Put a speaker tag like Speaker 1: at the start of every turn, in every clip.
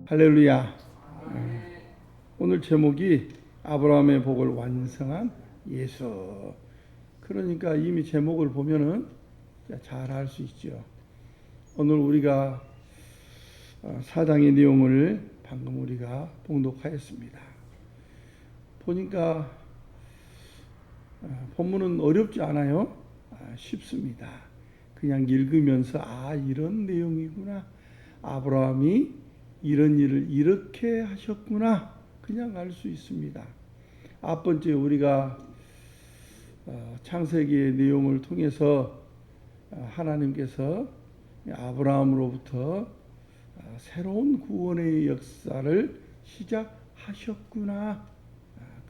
Speaker 1: 할렐루야. 오늘 제목이 아브라함의 복을 완성한 예수. 그러니까 이미 제목을 보면은 잘 알 수 있죠. 오늘 우리가 사장의 내용을 방금 우리가 봉독하였습니다. 보니까 본문은 어렵지 않아요. 쉽습니다. 그냥 읽으면서 이런 내용이구나. 아브라함이 이런 일을 이렇게 하셨구나. 그냥 알 수 있습니다. 첫 번째 우리가 창세기의 내용을 통해서 하나님께서 아브라함으로부터 새로운 구원의 역사를 시작하셨구나.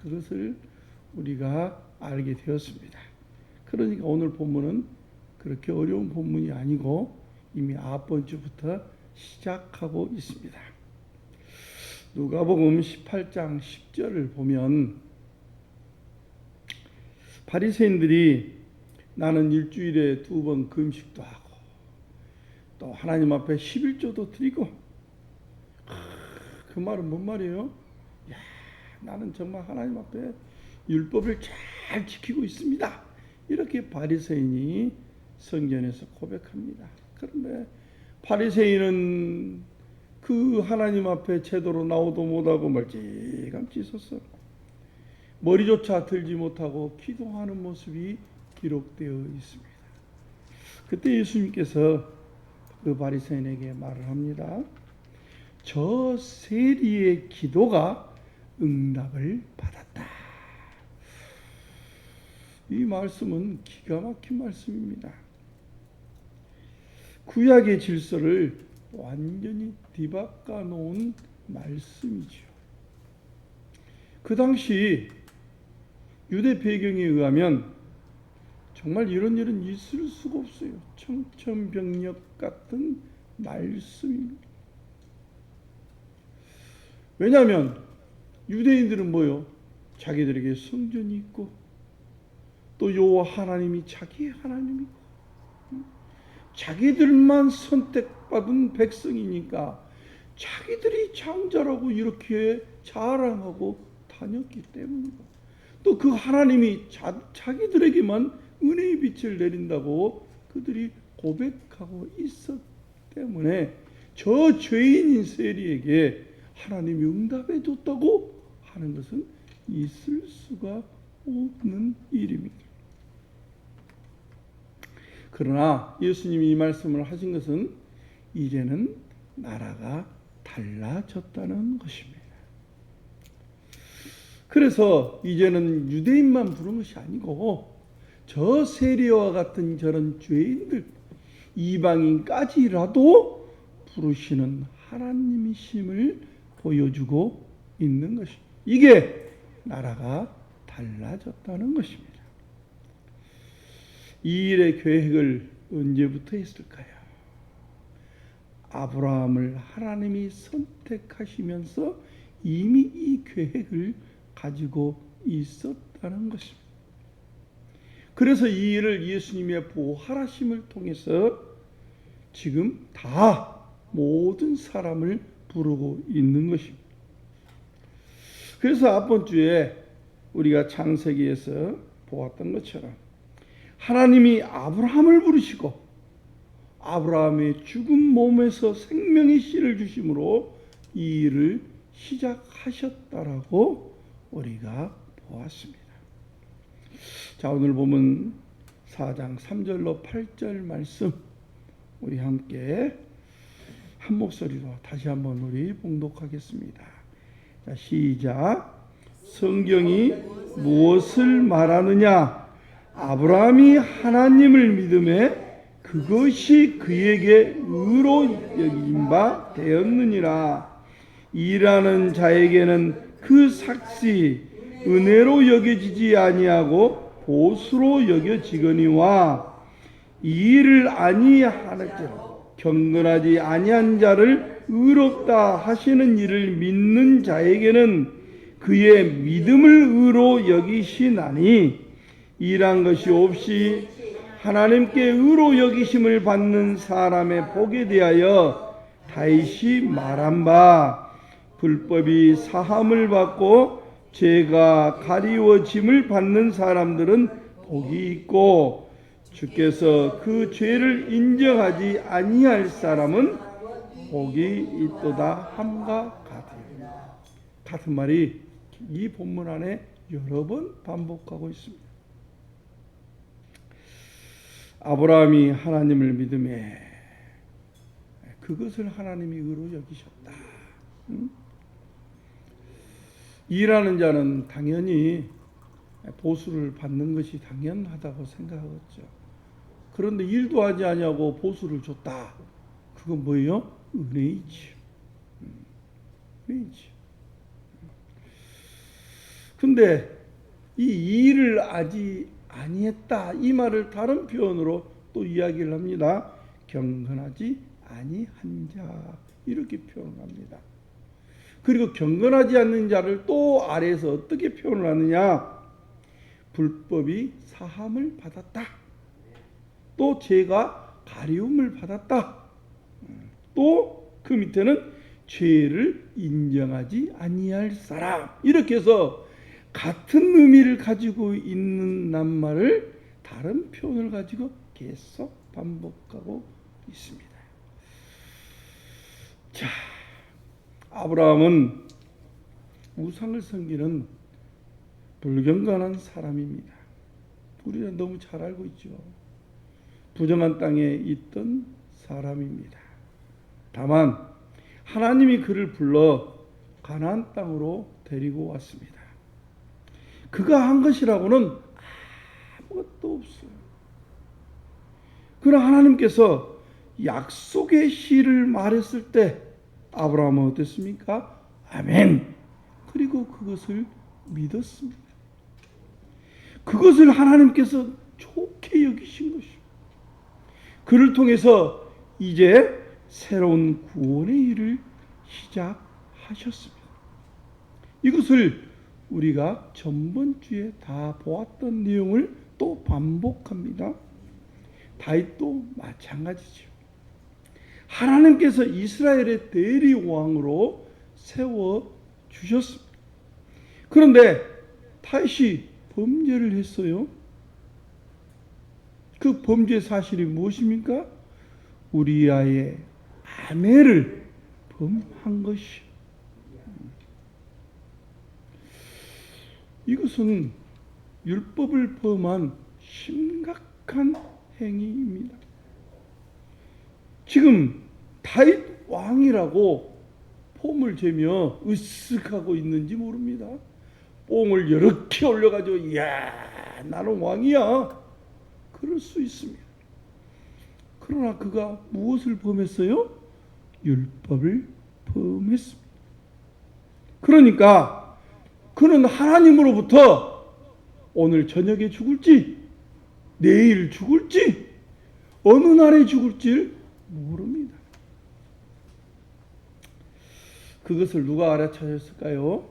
Speaker 1: 그것을 우리가 알게 되었습니다. 그러니까 오늘 본문은 그렇게 어려운 본문이 아니고 이미 첫 번째부터 시작하고 있습니다. 누가복음 18장 10절을 보면 바리새인들이 나는 일주일에 2번 금식도 하고 또 하나님 앞에 11조도 드리고, 그 말은 뭔 말이에요? 나는 정말 하나님 앞에 율법을 잘 지키고 있습니다. 이렇게 바리새인이 성전에서 고백합니다. 그런데 바리새인은 그 하나님 앞에 제대로 나오도 못하고 멀찌감치 있었어. 머리조차 들지 못하고 기도하는 모습이 기록되어 있습니다. 그때 예수님께서 그 바리새인에게 말을 합니다. 저 세리의 기도가 응답을 받았다. 이 말씀은 기가 막힌 말씀입니다. 구약의 질서를 완전히 뒤바꿔 놓은 말씀이죠. 그 당시 유대 배경에 의하면 정말 이런 일은 있을 수가 없어요. 청천벽력 같은 말씀입니다. 왜냐하면 유대인들은 뭐요? 자기들에게 성전이 있고 또 여호와 하나님이 자기의 하나님이고 자기들만 선택받은 백성이니까 자기들이 창자라고 이렇게 자랑하고 다녔기 때문이고, 또 그 하나님이 자기들에게만 은혜의 빛을 내린다고 그들이 고백하고 있었기 때문에 저 죄인인 세리에게 하나님이 응답해 줬다고 하는 것은 있을 수가 없는 일입니다. 그러나 예수님이 이 말씀을 하신 것은 이제는 나라가 달라졌다는 것입니다. 그래서 이제는 유대인만 부른 것이 아니고 저 세리와 같은 저런 죄인들, 이방인까지라도 부르시는 하나님이심을 보여주고 있는 것입니다. 이게 나라가 달라졌다는 것입니다. 이 일의 계획을 언제부터 했을까요? 아브라함을 하나님이 선택하시면서 이미 이 계획을 가지고 있었다는 것입니다. 그래서 이 일을 예수님의 부활하심을 통해서 지금 다 모든 사람을 부르고 있는 것입니다. 그래서 앞번 주에 우리가 창세기에서 보았던 것처럼 하나님이 아브라함을 부르시고 아브라함의 죽은 몸에서 생명의 씨를 주심으로 이 일을 시작하셨다라고 우리가 보았습니다. 자, 오늘 보면 4장 3절로 8절 말씀 우리 함께 한 목소리로 다시 한번 우리 봉독하겠습니다. 자, 시작. 성경이 무엇을 말하느냐? 아브라함이 하나님을 믿음에 그것이 그에게 의로 여긴 바 되었느니라. 일하는 자에게는 그 삭시 은혜로 여겨지지 아니하고 보수로 여겨지거니와 이 일을 아니하는즉 경건하지 아니한 자를 의롭다 하시는 이를 믿는 자에게는 그의 믿음을 의로 여기시나니 일한 것이 없이 하나님께 의로 여기심을 받는 사람의 복에 대하여 다윗이 말한 바 불법이 사함을 받고 죄가 가리워짐을 받는 사람들은 복이 있고 주께서 그 죄를 인정하지 아니할 사람은 복이 있도다 함과 같아요. 같은 말이 이 본문 안에 여러 번 반복하고 있습니다. 아브라함이 하나님을 믿음에 그것을 하나님이 의로 여기셨다. 일하는 자는 당연히 보수를 받는 것이 당연하다고 생각하겠죠. 그런데 일도 하지 아니하고 보수를 줬다. 그건 뭐예요? 은혜이지. 은혜이지. 근데 이 일을 하지 아니했다. 이 말을 다른 표현으로 또 이야기를 합니다. 경건하지 아니한 자. 이렇게 표현합니다. 그리고 경건하지 않는 자를 또 아래에서 어떻게 표현을 하느냐? 불법이 사함을 받았다. 또 죄가 가리움을 받았다. 또 그 밑에는 죄를 인정하지 아니할 사람. 이렇게 해서 같은 의미를 가지고 있는 낱말을 다른 표현을 가지고 계속 반복하고 있습니다. 자, 아브라함은 우상을 섬기는 불경건한 사람입니다. 우리는 너무 잘 알고 있죠. 부정한 땅에 있던 사람입니다. 다만 하나님이 그를 불러 가나안 땅으로 데리고 왔습니다. 그가 한 것이라고는 아무것도 없어요. 그러나 하나님께서 약속의 시를 말했을 때 아브라함은 어땠습니까? 아멘. 그리고 그것을 믿었습니다. 그것을 하나님께서 좋게 여기신 것이죠. 그를 통해서 이제 새로운 구원의 일을 시작하셨습니다. 이것을 우리가 전번주에 다 보았던 내용을 또 반복합니다. 다윗도 마찬가지죠. 하나님께서 이스라엘의 대리왕으로 세워주셨습니다. 그런데 다윗이 범죄를 했어요. 그 범죄 사실이 무엇입니까? 우리아의 아내를 범한 것이요. 이것은 율법을 범한 심각한 행위입니다. 지금 다윗 왕이라고 폼을 재며 으쓱하고 있는지 모릅니다. 뽕을 이렇게 올려가지고 이야 나는 왕이야 그럴 수 있습니다. 그러나 그가 무엇을 범했어요? 율법을 범했습니다. 그러니까 그는 하나님으로부터 오늘 저녁에 죽을지 내일 죽을지 어느 날에 죽을지 모릅니다. 그것을 누가 알아차렸을까요?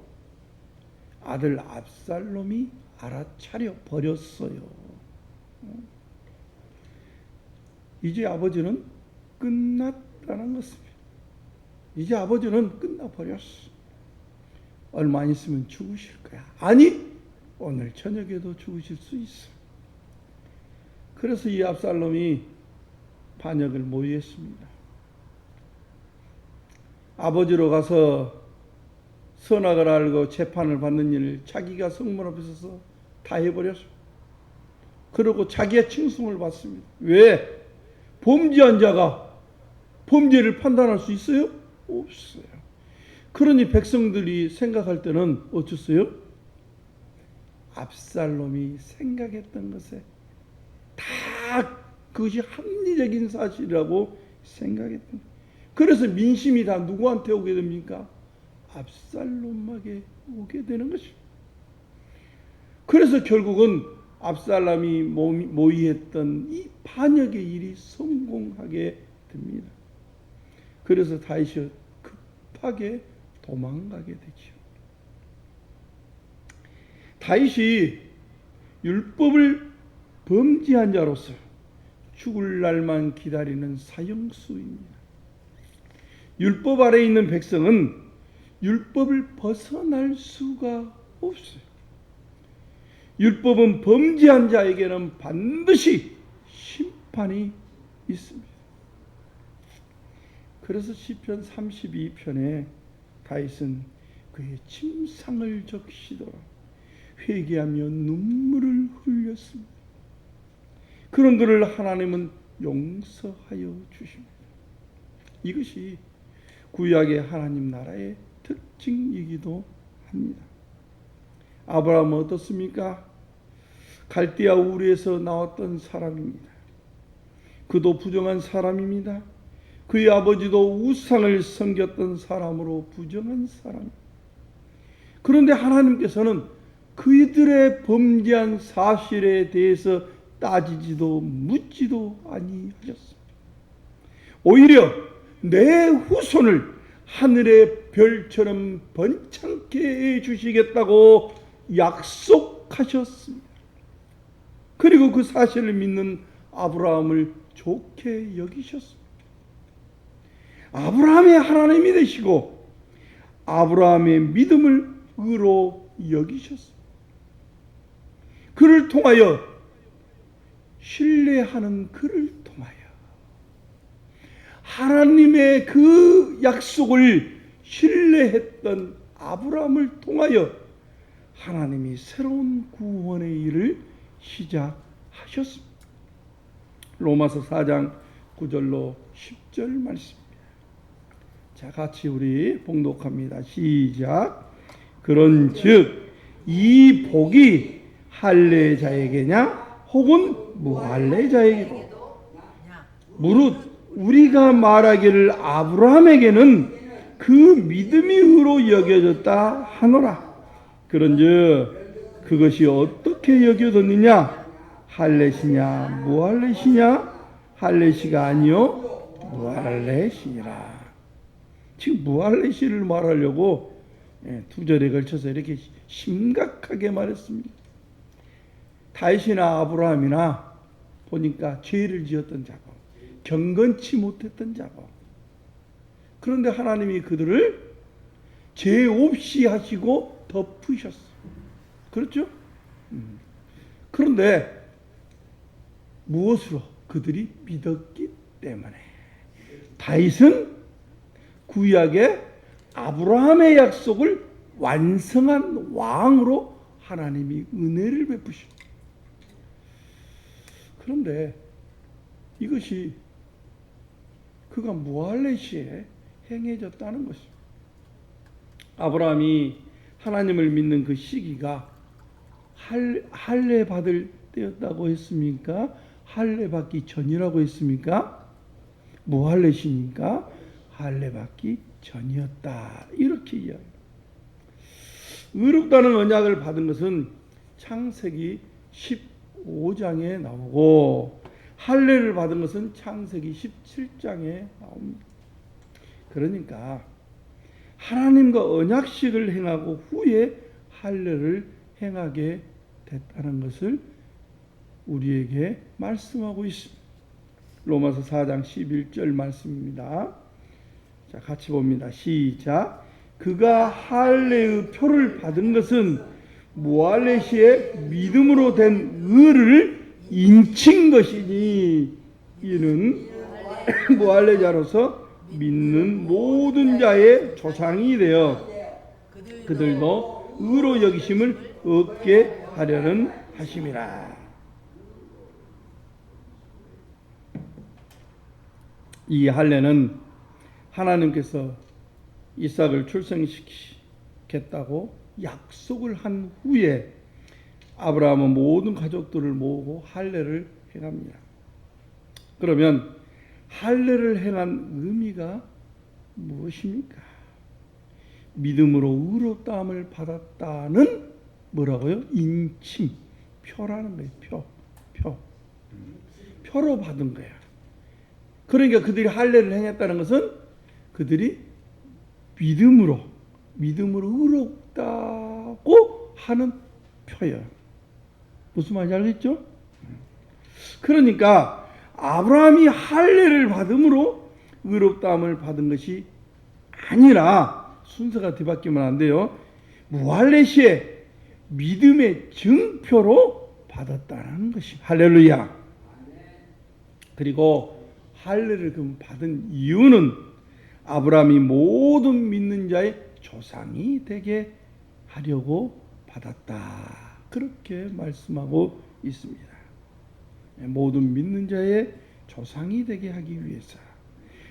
Speaker 1: 아들 압살롬이 알아차려 버렸어요. 이제 아버지는 끝났다는 것입니다. 이제 아버지는 끝나버렸어. 얼마 안 있으면 죽으실 거야. 아니, 오늘 저녁에도 죽으실 수 있어. 그래서 이 압살롬이 반역을 모의했습니다. 아버지로 가서 선악을 알고 재판을 받는 일을 자기가 성문 앞에 서서 다 해버렸어. 그리고 자기의 칭송을 받습니다. 왜? 범죄한 자가 범죄를 판단할 수 있어요? 없어요. 그러니 백성들이 생각할 때는 어쩌어요? 압살롬이 생각했던 것에 다 그것이 합리적인 사실이라고 생각했던 거예요. 그래서 민심이 다 누구한테 오게 됩니까? 압살롬에게 오게 되는 것이죠. 그래서 결국은 압살롬이 모의했던 이 반역의 일이 성공하게 됩니다. 그래서 다윗이 급하게 도망가게 되죠. 다윗이 율법을 범죄한 자로서 죽을 날만 기다리는 사형수입니다. 율법 아래에 있는 백성은 율법을 벗어날 수가 없어요. 율법은 범죄한 자에게는 반드시 심판이 있습니다. 그래서 시편 32편에 다윗은 그의 침상을 적시더라 회개하며 눈물을 흘렸습니다. 그런 그를 하나님은 용서하여 주십니다. 이것이 구약의 하나님 나라의 특징이기도 합니다. 아브라함은 어떻습니까? 갈대아 우르에서 나왔던 사람입니다. 그도 부정한 사람입니다. 그의 아버지도 우상을 섬겼던 사람으로 부정한 사람. 그런데 하나님께서는 그들의 범죄한 사실에 대해서 따지지도 묻지도 아니하셨습니다. 오히려 내 후손을 하늘의 별처럼 번창케 해주시겠다고 약속하셨습니다. 그리고 그 사실을 믿는 아브라함을 좋게 여기셨습니다. 아브라함의 하나님이 되시고 아브라함의 믿음을 의로 여기셨습니다. 그를 통하여 신뢰하는 그를 통하여 하나님의 그 약속을 신뢰했던 아브라함을 통하여 하나님이 새로운 구원의 일을 시작하셨습니다. 로마서 4장 9절로 10절 말씀입니다. 자, 같이 우리 봉독합니다. 시작. 그런즉 이 복이 할례자에게냐 혹은 무할례자에게도 무릇 우리가 말하기를 아브라함에게는 그 믿음이 의로 여겨졌다 하노라. 그런즉 그것이 어떻게 여겨졌느냐? 할례시냐 무할례시냐? 할례시가 아니요 무할례시니라. 지금 무할례시를 말하려고 두 절에 걸쳐서 이렇게 심각하게 말했습니다. 다윗이나 아브라함이나 보니까 죄를 지었던 자고 경건치 못했던 자고, 그런데 하나님이 그들을 죄 없이 하시고 덮으셨어요. 그렇죠? 그런데 무엇으로? 그들이 믿었기 때문에. 다윗은 구약의 아브라함의 약속을 완성한 왕으로 하나님이 은혜를 베푸십니다. 그런데 이것이 그가 무할례 시에 행해졌다는 것입니다. 아브라함이 하나님을 믿는 그 시기가 할례 받을 때였다고 했습니까? 할례 받기 전이라고 했습니까? 무할례 시니까 할례 받기 전이었다, 이렇게 이야기합니다. 의롭다는 언약을 받은 것은 창세기 15장에 나오고 할례를 받은 것은 창세기 17장에 나옵니다. 그러니까 하나님과 언약식을 행하고 후에 할례를 행하게 됐다는 것을 우리에게 말씀하고 있습니다. 로마서 4장 11절 말씀입니다. 자, 같이 봅니다. 시작. 그가 할례의 표를 받은 것은 무할례 시에 믿음으로 된 의를 인친 것이니 이는 무할례자로서 믿는 모든 자의 조상이 되어 그들도 의로 여기심을 얻게 하려는 하심이라. 이 할례는 하나님께서 이삭을 출생시키겠다고 약속을 한 후에 아브라함은 모든 가족들을 모으고 할례를 행합니다. 그러면 할례를 행한 의미가 무엇입니까? 믿음으로 의롭다함을 받았다는 뭐라고요? 인침, 표라는 거예요. 표로 받은 거야. 그러니까 그들이 할례를 행했다는 것은 그들이 믿음으로 의롭다고 하는 표예요. 무슨 말인지 알겠죠? 그러니까 아브라함이 할례를 받음으로 의롭다함을 받은 것이 아니라 순서가 뒤바뀌면 안 돼요. 무할례시에 믿음의 증표로 받았다는 것입니다. 할렐루야. 그리고 할례를 그럼 받은 이유는 아브라함이 모든 믿는 자의 조상이 되게 하려고 받았다. 그렇게 말씀하고 있습니다. 모든 믿는 자의 조상이 되게 하기 위해서.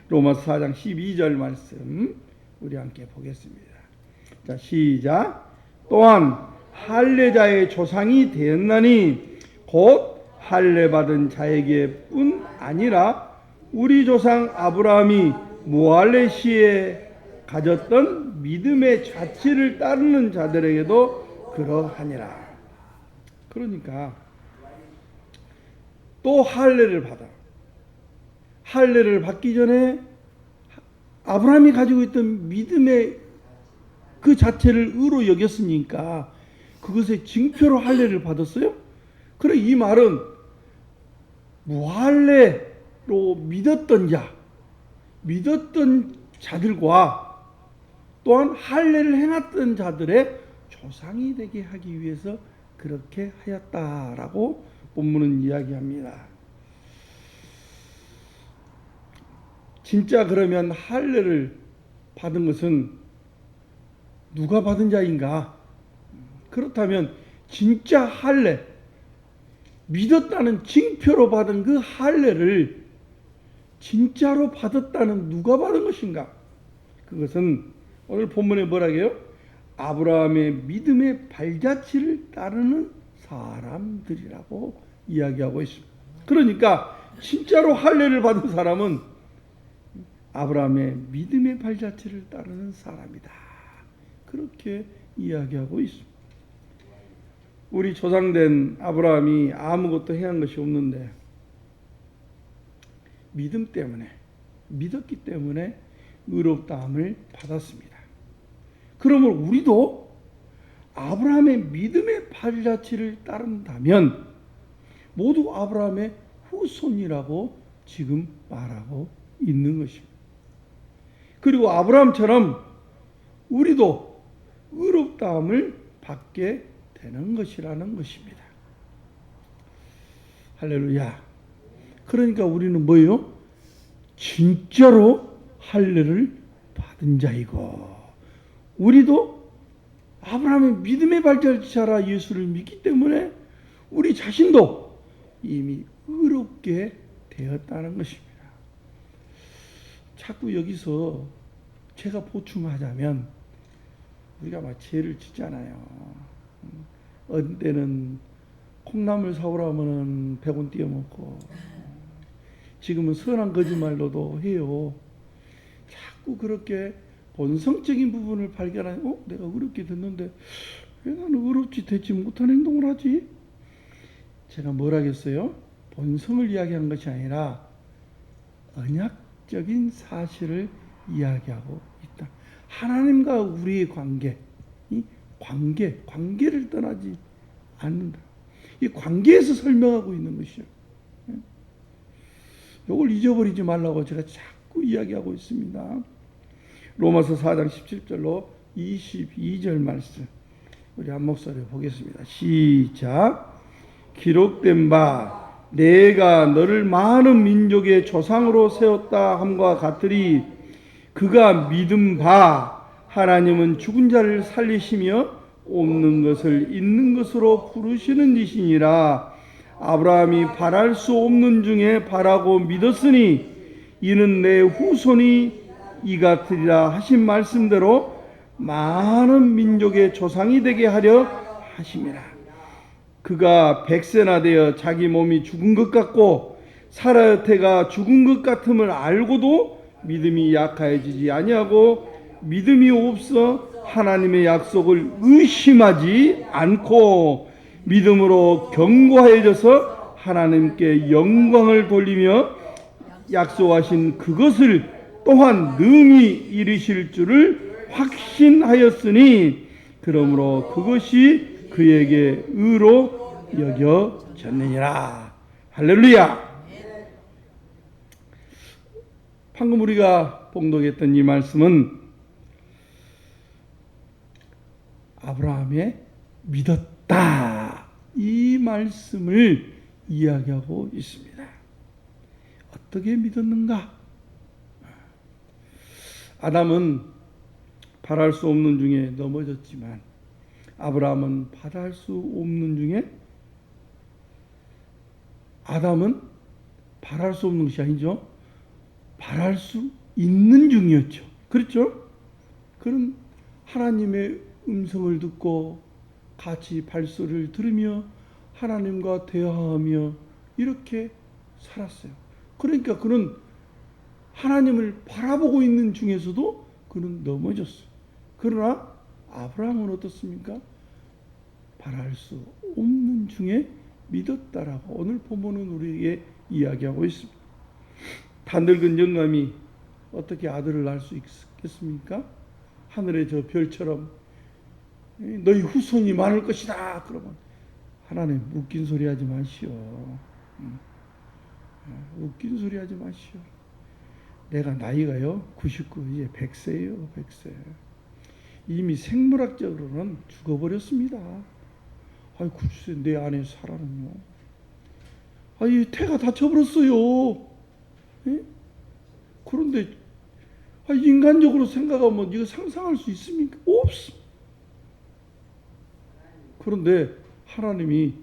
Speaker 1: 로마서 4장 12절 말씀 우리 함께 보겠습니다. 자, 시작. 또한 할례자의 조상이 되었나니 곧 할례 받은 자에게뿐 아니라 우리 조상 아브라함이 무할례 시에 가졌던 믿음의 자취를 따르는 자들에게도 그러하니라. 그러니까 또 할례를 받아. 할례를 받기 전에 아브라함이 가지고 있던 믿음의 그 자체를 의로 여겼으니까 그것의 징표로 할례를 받았어요. 그래, 이 말은 무할례로 믿었던 자들과 또한 할례를 행했던 자들의 조상이 되게 하기 위해서 그렇게 하였다라고 본문은 이야기합니다. 진짜 그러면 할례를 받은 것은 누가 받은 자인가? 그렇다면 진짜 할례, 믿었다는 징표로 받은 그 할례를 진짜로 받았다는 누가 받은 것인가? 그것은 오늘 본문에 뭐라고요? 아브라함의 믿음의 발자취를 따르는 사람들이라고 이야기하고 있습니다. 그러니까 진짜로 할례를 받은 사람은 아브라함의 믿음의 발자취를 따르는 사람이다. 그렇게 이야기하고 있습니다. 우리 조상된 아브라함이 아무것도 행한 것이 없는데 믿음 때문에, 믿었기 때문에 의롭다함을 받았습니다. 그러면 우리도 아브라함의 믿음의 발자취를 따른다면 모두 아브라함의 후손이라고 지금 말하고 있는 것입니다. 그리고 아브라함처럼 우리도 의롭다함을 받게 되는 것이라는 것입니다. 할렐루야. 그러니까 우리는 뭐예요? 진짜로 할례를 받은 자이고, 우리도 아브라함의 믿음의 발자취라 예수를 믿기 때문에 우리 자신도 이미 의롭게 되었다는 것입니다. 자꾸 여기서 제가 보충하자면 우리가 막 죄를 짓잖아요. 어느 때는 콩나물 사오라면은 100원 띄어먹고, 지금은 선한 거짓말로도 해요. 자꾸 그렇게 본성적인 부분을 발견하니, 내가 의롭게 됐는데 왜 나는 의롭지 되지 못한 행동을 하지? 제가 뭘 하겠어요? 본성을 이야기한 것이 아니라 언약적인 사실을 이야기하고 있다. 하나님과 우리의 관계, 이 관계를 떠나지 않는다. 이 관계에서 설명하고 있는 것이요. 이걸 잊어버리지 말라고 제가 자꾸 이야기하고 있습니다. 로마서 4장 17절로 22절 말씀 우리 한 목소리로 보겠습니다. 시작. 기록된 바 내가 너를 많은 민족의 조상으로 세웠다 함과 같으리 그가 믿은 바 하나님은 죽은 자를 살리시며 없는 것을 있는 것으로 부르시는 이시니라. 아브라함이 바랄 수 없는 중에 바라고 믿었으니 이는 내 후손이 이 같으리라 하신 말씀대로 많은 민족의 조상이 되게 하려 하심이라. 그가 100세나 되어 자기 몸이 죽은 것 같고 사라여태가 죽은 것 같음을 알고도 믿음이 약해지지 아니하고 믿음이 없어 하나님의 약속을 의심하지 않고 믿음으로 견고해져서 하나님께 영광을 돌리며 약속하신 그것을 또한 능히 이루실 줄을 확신하였으니 그러므로 그것이 그에게 의로 여겨졌느니라. 할렐루야. 방금 우리가 봉독했던 이 말씀은 아브라함의 믿었다. 이 말씀을 이야기하고 있습니다. 어떻게 믿었는가? 아담은 바랄 수 없는 중에 넘어졌지만 아브라함은 바랄 수 없는 중에 아담은 바랄 수 없는 것이 아니죠. 바랄 수 있는 중이었죠. 그렇죠? 그런 하나님의 음성을 듣고 같이 발소리를 들으며 하나님과 대화하며 이렇게 살았어요. 그러니까 그는 하나님을 바라보고 있는 중에서도 그는 넘어졌어요. 그러나 아브라함은 어떻습니까? 바랄 수 없는 중에 믿었다라고 오늘 본문은 우리에게 이야기하고 있습니다. 다 늙은 영감이 어떻게 아들을 낳을 수 있겠습니까? 하늘의 저 별처럼 너희 후손이 많을 것이다. 그러면 하나님 웃긴 소리 하지 마시오. 웃긴 소리 하지 마시오. 내가 나이가요 99, 이제 100세예요. 100세. 이미 생물학적으로는 죽어버렸습니다. 아이 글쎄 내 안에 살아는요. 아이 태가 다쳐버렸어요. 예? 그런데 인간적으로 생각하면 이거 상상할 수 있습니까? 없습니다. 그런데 하나님이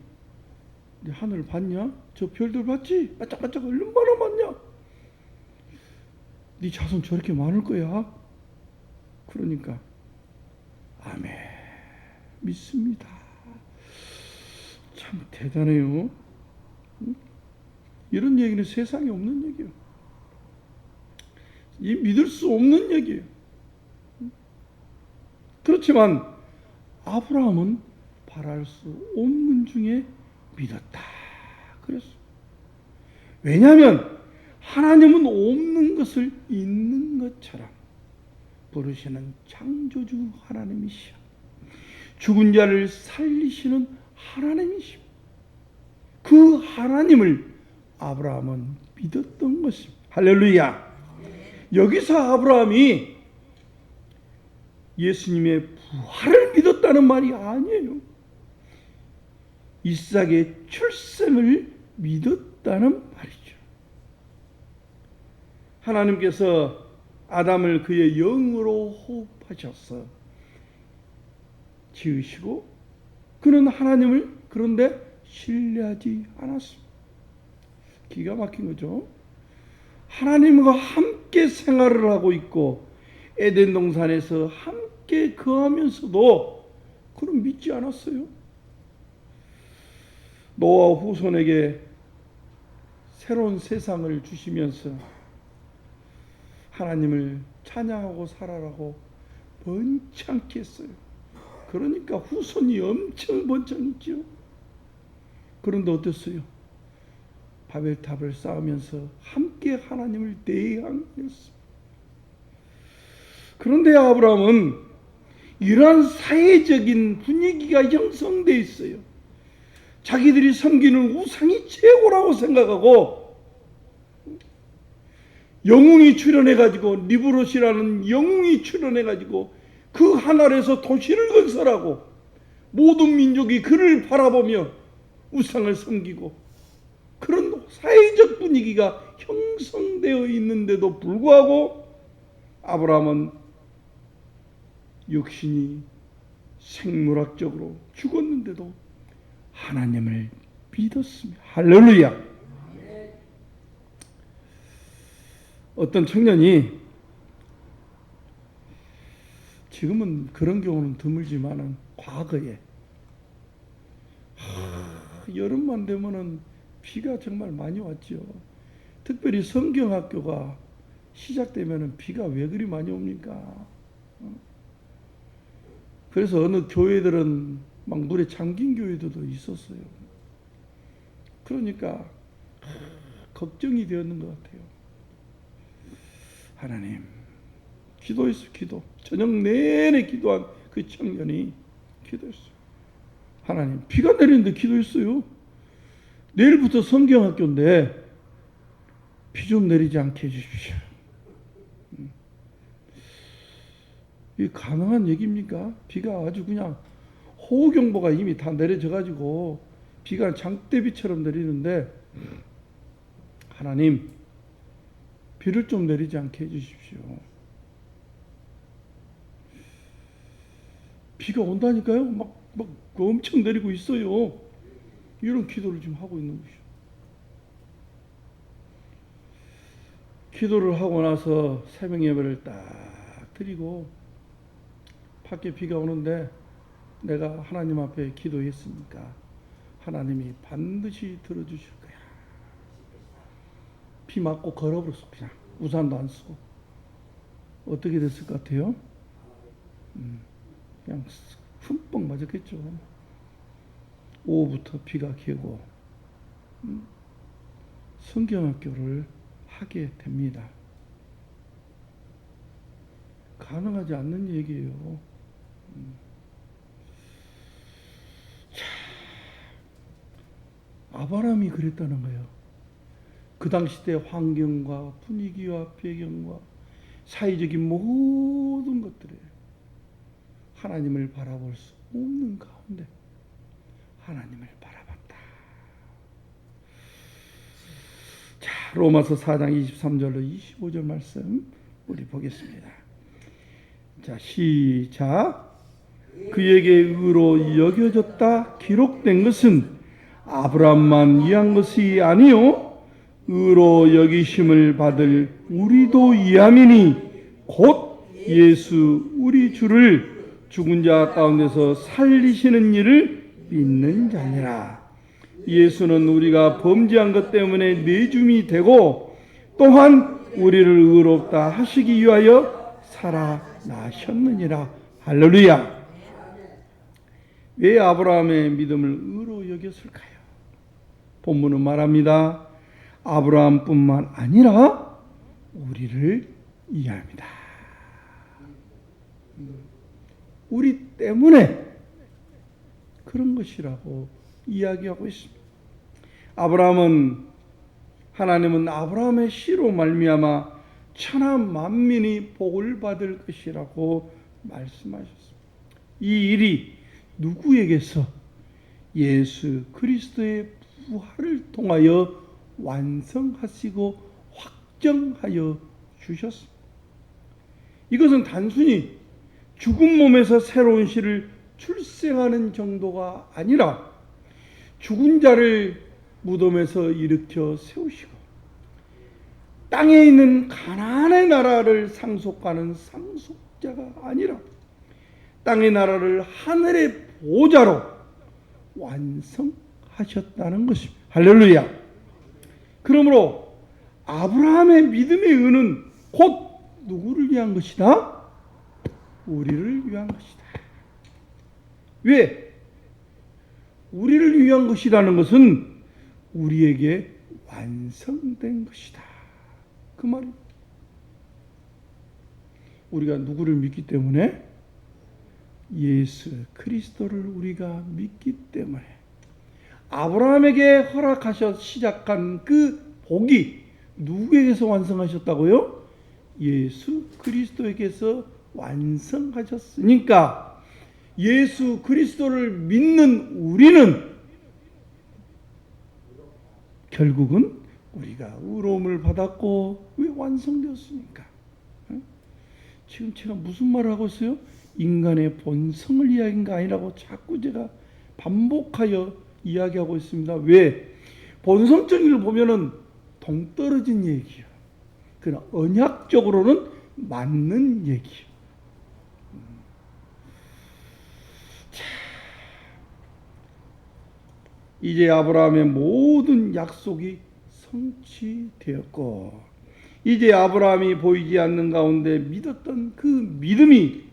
Speaker 1: 하늘 봤냐? 저 별들 봤지? 반짝반짝 얼마나 많냐? 네 자손 저렇게 많을 거야. 그러니까 아멘 믿습니다. 참 대단해요. 이런 얘기는 세상에 없는 얘기예요. 이 믿을 수 없는 얘기예요. 그렇지만 아브라함은 바랄 수 없는 중에 믿었다. 그랬어. 왜냐하면 하나님은 없는 것을 있는 것처럼 부르시는 창조주 하나님이시여. 죽은 자를 살리시는 하나님이시여. 그 하나님을 아브라함은 믿었던 것입니다. 할렐루야. 여기서 아브라함이 예수님의 부활을 믿었다는 말이 아니에요. 이삭의 출생을 믿었다는 말이죠. 하나님께서 아담을 그의 영으로 호흡하셔서 지으시고 그는 하나님을 그런데 신뢰하지 않았습니다. 기가 막힌 거죠. 하나님과 함께 생활을 하고 있고 에덴 동산에서 함께 거하면서도 그는 믿지 않았어요. 노아 후손에게 새로운 세상을 주시면서 하나님을 찬양하고 살아라고 번창케 했어요. 그러니까 후손이 엄청 번창했죠. 그런데 어땠어요? 바벨탑을 쌓으면서 함께 하나님을 대항했습니다. 그런데 아브라함은 이러한 사회적인 분위기가 형성되어 있어요. 자기들이 섬기는 우상이 최고라고 생각하고 영웅이 출현해가지고 리브롯이라는 영웅이 출현해가지고 그 하늘에서 도시를 건설하고 모든 민족이 그를 바라보며 우상을 섬기고 그런 사회적 분위기가 형성되어 있는데도 불구하고 아브라함은 육신이 생물학적으로 죽었는데도 하나님을 믿었습니다. 할렐루야. 어떤 청년이 지금은 그런 경우는 드물지만은 과거에 여름만 되면은 비가 정말 많이 왔죠. 특별히 성경학교가 시작되면은 비가 왜 그리 많이 옵니까? 그래서 어느 교회들은 막 물에 잠긴 교회들도 있었어요. 그러니까 걱정이 되었는 것 같아요. 하나님, 기도했어요. 기도. 저녁 내내 기도한 그 청년이 기도했어요. 하나님, 비가 내리는데 기도했어요. 내일부터 성경학교인데 비 좀 내리지 않게 해주십시오. 이게 가능한 얘기입니까? 비가 아주 그냥 호우경보가 이미 다 내려져 가지고 비가 장대비처럼 내리는데 하나님 비를 좀 내리지 않게 해주십시오. 비가 온다니까요. 막 엄청 내리고 있어요. 이런 기도를 지금 하고 있는 것이죠. 기도를 하고 나서 새벽 예배를 딱 드리고 밖에 비가 오는데 내가 하나님 앞에 기도했으니까 하나님이 반드시 들어주실 거야. 비 맞고 걸어버렸어. 그냥 우산도 안 쓰고. 어떻게 됐을 것 같아요? 그냥 흠뻑 맞았겠죠. 오후부터 비가 개고 성경학교를 하게 됩니다. 가능하지 않는 얘기예요. 아브라함이 그랬다는 거예요. 그 당시 때 환경과 분위기와 배경과 사회적인 모든 것들에 하나님을 바라볼 수 없는 가운데 하나님을 바라봤다. 자, 로마서 4장 23절로 25절 말씀 우리 보겠습니다. 자, 시작. 그에게 의로 여겨졌다 기록된 것은 아브라함만 위한 것이 아니요 의로 여기심을 받을 우리도 위함이니 곧 예수 우리 주를 죽은 자 가운데서 살리시는 일을 믿는 자니라. 예수는 우리가 범죄한 것 때문에 내줌이 되고 또한 우리를 의롭다 하시기 위하여 살아나셨느니라. 할렐루야. 왜 아브라함의 믿음을 의로 여겼을까요? 본문은 말합니다. 아브라함뿐만 아니라 우리를 이해합니다. 우리 때문에 그런 것이라고 이야기하고 있습니다. 하나님은 아브라함의 씨로 말미암아 천하 만민이 복을 받을 것이라고 말씀하셨습니다. 이 일이 누구에게서? 예수 그리스도의 부활을 통하여 완성하시고 확정하여 주셨습니다. 이것은 단순히 죽은 몸에서 새로운 씨를 출생하는 정도가 아니라 죽은 자를 무덤에서 일으켜 세우시고 땅에 있는 가나안의 나라를 상속하는 상속자가 아니라 땅의 나라를 하늘의 보좌로 완성하셨다는 것입니다. 할렐루야. 그러므로 아브라함의 믿음의 은은 곧 누구를 위한 것이다? 우리를 위한 것이다. 왜? 우리를 위한 것이라는 것은 우리에게 완성된 것이다. 그 말입니다. 우리가 누구를 믿기 때문에? 예수 그리스도를 우리가 믿기 때문에 아브라함에게 허락하셔 시작한 그 복이 누구에게서 완성하셨다고요? 예수 그리스도에게서 완성하셨으니까 예수 그리스도를 믿는 우리는 결국은 우리가 의로움을 받았고 왜 완성되었습니까? 지금 제가 무슨 말을 하고 있어요? 인간의 본성을 이야기한 게 아니라고 자꾸 제가 반복하여 이야기하고 있습니다. 왜? 본성적인 걸 보면은 동떨어진 얘기예요. 그러나 언약적으로는 맞는 얘기예요. 자, 이제 아브라함의 모든 약속이 성취되었고 이제 아브라함이 보이지 않는 가운데 믿었던 그 믿음이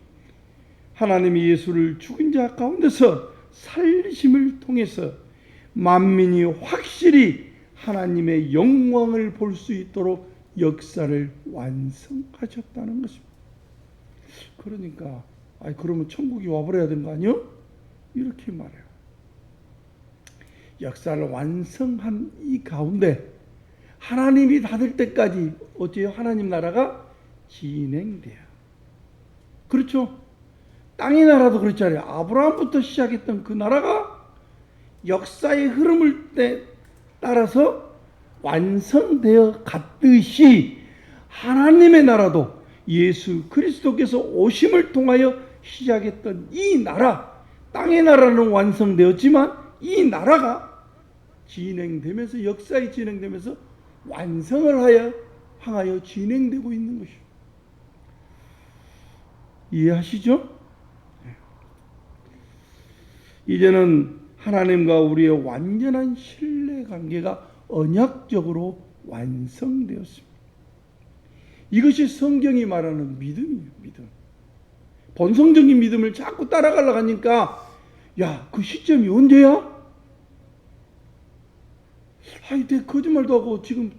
Speaker 1: 하나님이 예수를 죽은 자 가운데서 살리심을 통해서 만민이 확실히 하나님의 영광을 볼 수 있도록 역사를 완성하셨다는 것입니다. 그러니까 그러면 천국이 와버려야 되는 거 아니요? 이렇게 말해요. 역사를 완성한 이 가운데 하나님이 닫을 때까지 어째요? 하나님 나라가 진행돼요. 그렇죠? 땅의 나라도 그렇잖아요. 아브라함부터 시작했던 그 나라가 역사의 흐름을 따라서 완성되어 갔듯이 하나님의 나라도 예수 그리스도께서 오심을 통하여 시작했던 이 나라, 땅의 나라는 완성되었지만 이 나라가 진행되면서, 역사에 진행되면서 완성을 향하여 진행되고 있는 것이죠. 이해하시죠? 이제는 하나님과 우리의 완전한 신뢰 관계가 언약적으로 완성되었습니다. 이것이 성경이 말하는 믿음이에요. 믿음. 본성적인 믿음을 자꾸 따라가려고 하니까 야, 그 시점이 언제야? 아이, 내 거짓말도 하고 지금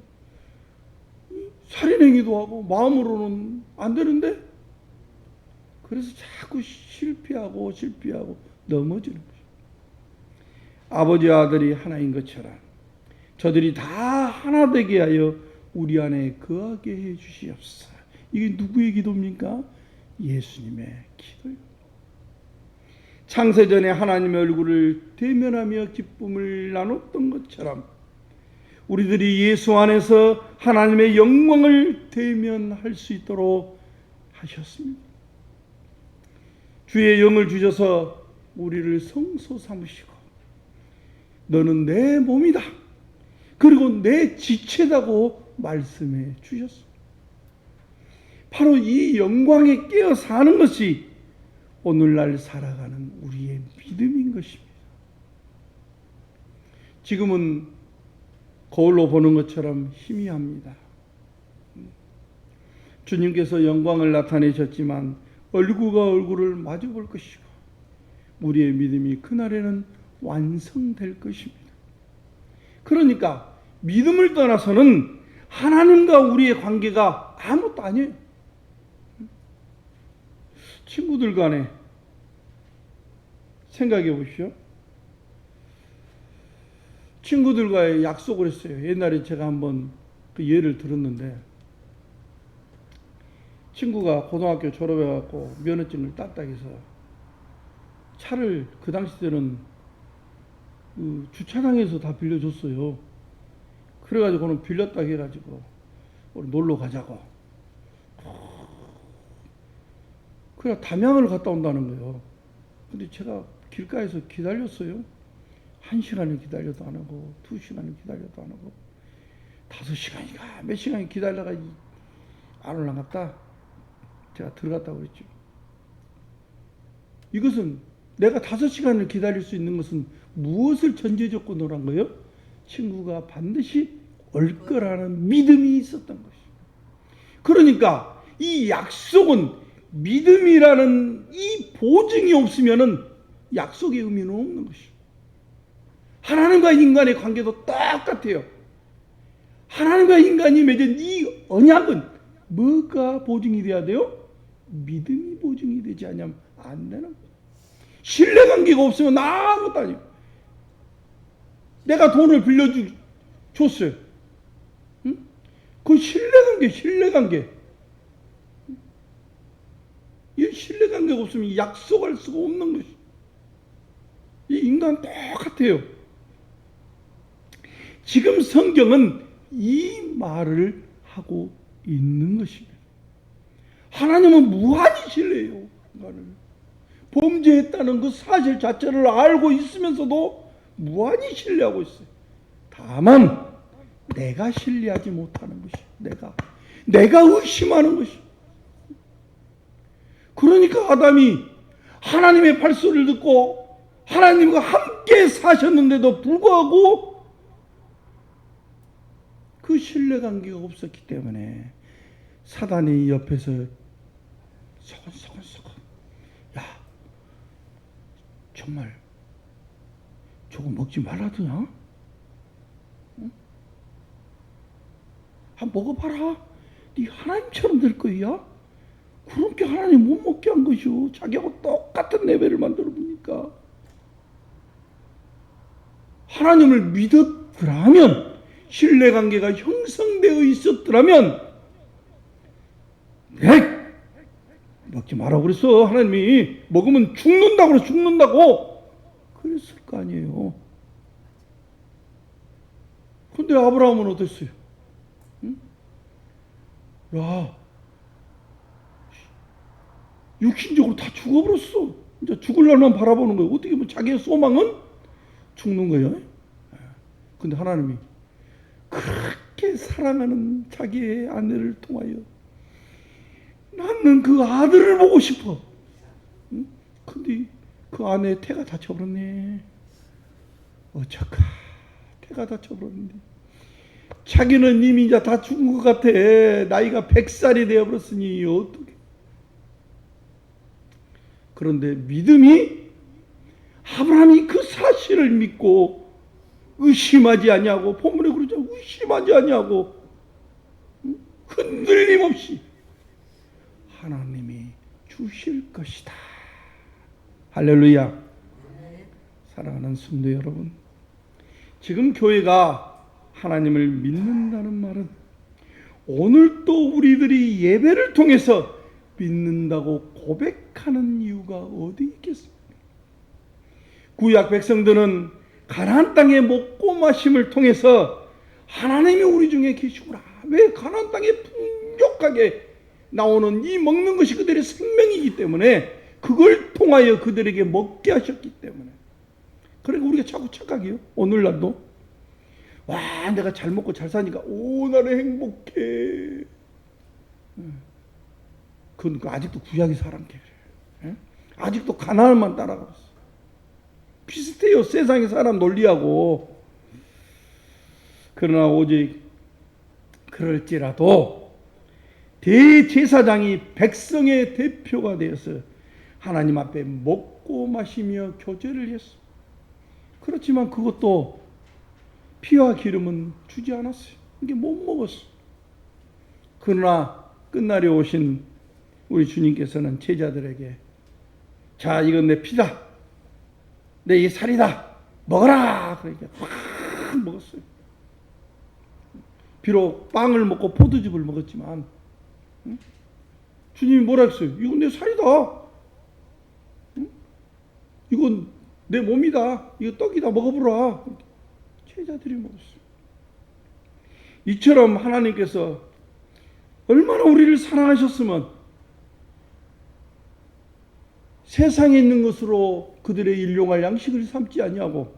Speaker 1: 살인행위도 하고 마음으로는 안 되는데? 그래서 자꾸 실패하고 넘어지는 거죠. 아버지와 아들이 하나인 것처럼 저들이 다 하나 되게 하여 우리 안에 거하게 해 주시옵소서. 이게 누구의 기도입니까? 예수님의 기도예요. 창세전에 하나님의 얼굴을 대면하며 기쁨을 나눴던 것처럼 우리들이 예수 안에서 하나님의 영광을 대면할 수 있도록 하셨습니다. 주의 영을 주셔서 우리를 성소 삼으시고 너는 내 몸이다, 그리고 내 지체다고 말씀해 주셨습니다. 바로 이 영광에 깨어 사는 것이 오늘날 살아가는 우리의 믿음인 것입니다. 지금은 거울로 보는 것처럼 희미합니다. 주님께서 영광을 나타내셨지만 얼굴과 얼굴을 마주 볼 것이고 우리의 믿음이 그날에는 완성될 것입니다. 그러니까 믿음을 떠나서는 하나님과 우리의 관계가 아무것도 아니에요. 친구들 간에 생각해 보십시오. 친구들과의 약속을 했어요. 옛날에 제가 한번 그 예를 들었는데, 친구가 고등학교 졸업해갖고 면허증을 땄다 해서 차를 그 당시 때는 그 주차장에서 다 빌려줬어요. 그래가지고는 빌렸다 해가지고 우리 놀러 가자고. 그냥 담양을 갔다 온다는 거예요. 근데 제가 길가에서 기다렸어요. 1시간을 기다려도 안 하고 2시간을 기다려도 안 하고 5시간인가 몇 시간을 기다려가 안 올라갔다. 제가 들어갔다고 그랬죠. 이것은 내가 5시간을 기다릴 수 있는 것은 무엇을 전제 조건으로 한 거예요? 친구가 반드시 올 거라는 믿음이 있었던 것이죠. 그러니까 이 약속은 믿음이라는 이 보증이 없으면은 약속의 의미는 없는 것이죠. 하나님과 인간의 관계도 똑같아요. 하나님과 인간이 맺은 이 언약은 뭐가 보증이 돼야 돼요? 믿음이 보증이 되지 않으면 안 되는 거예요. 신뢰관계가 없으면 아무것도 아니에요. 내가 돈을 빌려줬어요. 응? 그 신뢰관계. 이 신뢰관계가 없으면 약속할 수가 없는 것이. 이 인간 똑같아요. 지금 성경은 이 말을 하고 있는 것입니다. 하나님은 무한히 신뢰해요. 인간을. 범죄했다는 그 사실 자체를 알고 있으면서도 무한히 신뢰하고 있어요. 다만 내가 신뢰하지 못하는 것이, 내가 의심하는 것이. 그러니까 아담이 하나님의 발소리를 듣고 하나님과 함께 사셨는데도 불구하고 그 신뢰관계가 없었기 때문에 사단이 옆에서 서건서건 야, 정말 저거 먹지 말라더냐? 응? 한번 먹어봐라. 네 하나님처럼 될 거야. 그렇게 하나님 못 먹게 한 것이요. 자기하고 똑같은 레벨을 만들어 보니까. 하나님을 믿었더라면, 신뢰관계가 형성되어 있었더라면 먹지 마라고 그랬어. 하나님이 먹으면 죽는다고 그래서 죽는다고 그랬을 거 아니에요. 근데 아브라함은 어땠어요? 응? 야, 육신적으로 다 죽어버렸어. 이제 죽을 날만 바라보는 거예요. 어떻게 보면 자기의 소망은 죽는 거예요. 근데 하나님이 그렇게 사랑하는 자기의 아내를 통하여 나는 그 아들을 보고 싶어. 응? 근데 그 아내의 태가 다쳐버렸네. 어쩌까 태가 다쳐버렸는데 자기는 이미 이제 다 죽은 것 같아. 나이가 100살이 되어버렸으니 어떻게. 그런데 믿음이 아브라함이 그 사실을 믿고 의심하지 아니하고, 본문에 그러죠. 의심하지 아니하고 흔들림 없이 하나님이 주실 것이다. 할렐루야. 사랑하는 성도 여러분, 지금 교회가 하나님을 믿는다는 말은 오늘 또 우리들이 예배를 통해서 믿는다고 고백하는 이유가 어디 있겠습니까? 구약 백성들은 가나안 땅의 먹고 마심을 통해서 하나님이 우리 중에 계시구나. 왜? 가나안 땅에 풍족하게 나오는 이 먹는 것이 그들의 생명이기 때문에, 그걸 통하여 그들에게 먹게 하셨기 때문에. 그러니까 우리가 자꾸 착각해요. 오늘날도 와, 내가 잘 먹고 잘 사니까 오, 나는 행복해. 그건 아직도 구약의 사람께 그래요. 아직도 가나안만 따라가고 있어. 비슷해요. 세상의 사람 논리하고. 그러나 오직 그럴지라도 대제사장이 백성의 대표가 되어서 하나님 앞에 먹고 마시며 교제를 했어. 그렇지만 그것도 피와 기름은 주지 않았어요. 이게 못 먹었어. 그러나 끝날에 오신 우리 주님께서는 제자들에게, 자, 이건 내 피다. 내 이 살이다. 먹어라. 그러니까 확 먹었어요. 비록 빵을 먹고 포도즙을 먹었지만 주님이 뭐라 했어요? 이건 내 살이다. 이건 내 몸이다. 이거 떡이다. 먹어보라. 제자들이 먹었어요. 이처럼 하나님께서 얼마나 우리를 사랑하셨으면 세상에 있는 것으로 그들의 일용할 양식을 삼지 아니하고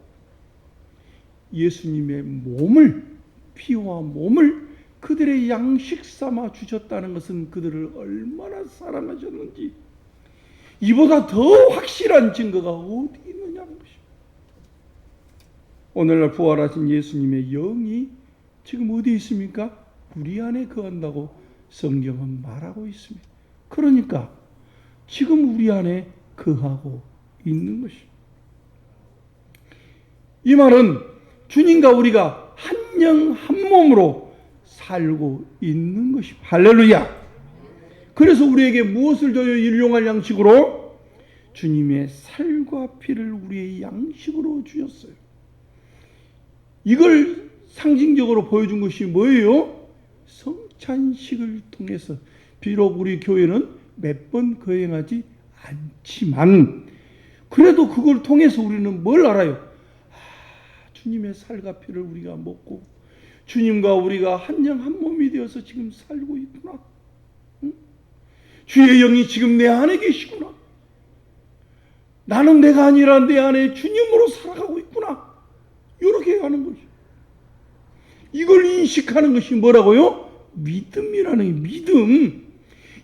Speaker 1: 예수님의 몸을, 피와 몸을 그들의 양식 삼아 주셨다는 것은 그들을 얼마나 사랑하셨는지 이보다 더 확실한 증거가 어디 있느냐는 것입니다. 오늘날 부활하신 예수님의 영이 지금 어디 있습니까? 우리 안에 거한다고 성경은 말하고 있습니다. 그러니까 지금 우리 안에 거하고 있는 것입니다. 이 말은 주님과 우리가 한 영 한 몸으로 살고 있는 것입니다. 할렐루야. 그래서 우리에게 무엇을 줘요? 일용할 양식으로 주님의 살과 피를 우리의 양식으로 주셨어요. 이걸 상징적으로 보여준 것이 뭐예요? 성찬식을 통해서. 비록 우리 교회는 몇 번 거행하지 않지만 그래도 그걸 통해서 우리는 뭘 알아요? 주님의 살과 피를 우리가 먹고 주님과 우리가 한 영 한 몸이 되어서 지금 살고 있구나. 응? 주의 영이 지금 내 안에 계시구나. 나는 내가 아니라 내 안에 주님으로 살아가고 있구나. 이렇게 하는 것이. 이걸 인식하는 것이 뭐라고요? 믿음이라는 믿음.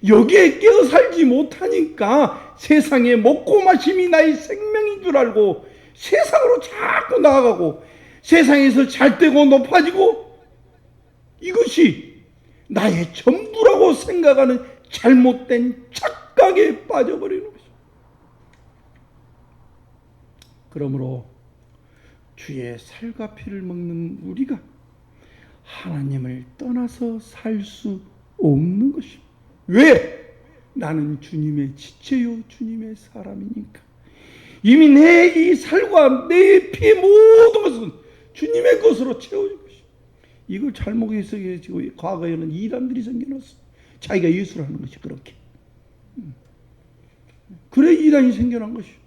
Speaker 1: 여기에 깨어 살지 못하니까 세상에 먹고 마심이 나의 생명인 줄 알고 세상으로 자꾸 나아가고 세상에서 잘되고 높아지고 이것이 나의 전부라고 생각하는 잘못된 착각에 빠져버리는 것입니다. 그러므로 주의 살과 피를 먹는 우리가 하나님을 떠나서 살 수 없는 것입니다. 왜? 나는 주님의 지체요 주님의 사람이니까. 이미 내 이 살과 내 피의 모든 것은 주님의 것으로 채워진 것입니다. 이걸 잘못 해석해서 과거에는 이단들이 생겨났어. 자기가 예수를 하는 것이 그렇게. 그래 이단이 생겨난 것이요.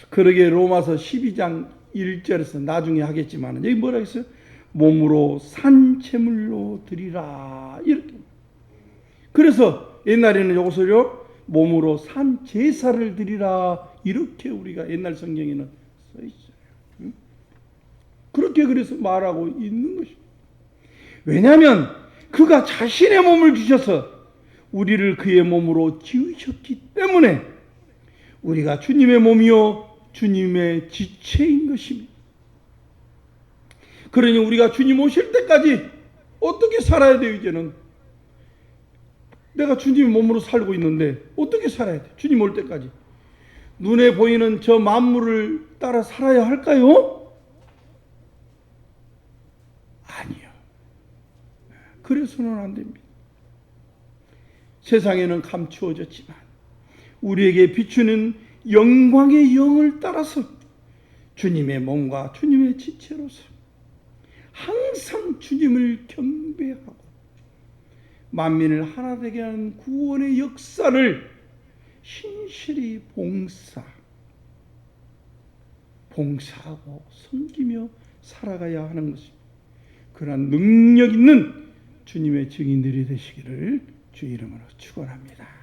Speaker 1: 그러게 로마서 12장 1절에서 나중에 하겠지만 여기 뭐라 했어요? 몸으로 산 제물로 드리라 이렇게. 그래서 옛날에는 이것을요 몸으로 산 제사를 드리라 이렇게 우리가 옛날 성경에는 써 있어요. 그렇게 그래서 말하고 있는 것입니다. 왜냐하면 그가 자신의 몸을 주셔서 우리를 그의 몸으로 지으셨기 때문에 우리가 주님의 몸이요 주님의 지체인 것입니다. 그러니 우리가 주님 오실 때까지 어떻게 살아야 돼요? 이제는 내가 주님의 몸으로 살고 있는데 어떻게 살아야 돼? 주님 올 때까지 눈에 보이는 저 만물을 따라 살아야 할까요? 아니요. 그래서는 안 됩니다. 세상에는 감추어졌지만 우리에게 비추는 영광의 영을 따라서 주님의 몸과 주님의 지체로서 항상 주님을 경배하고 만민을 하나 되게 하는 구원의 역사를 신실히 봉사하고 섬기며 살아가야 하는 것입니다. 그러한 능력 있는 주님의 증인들이 되시기를 주 이름으로 축원합니다.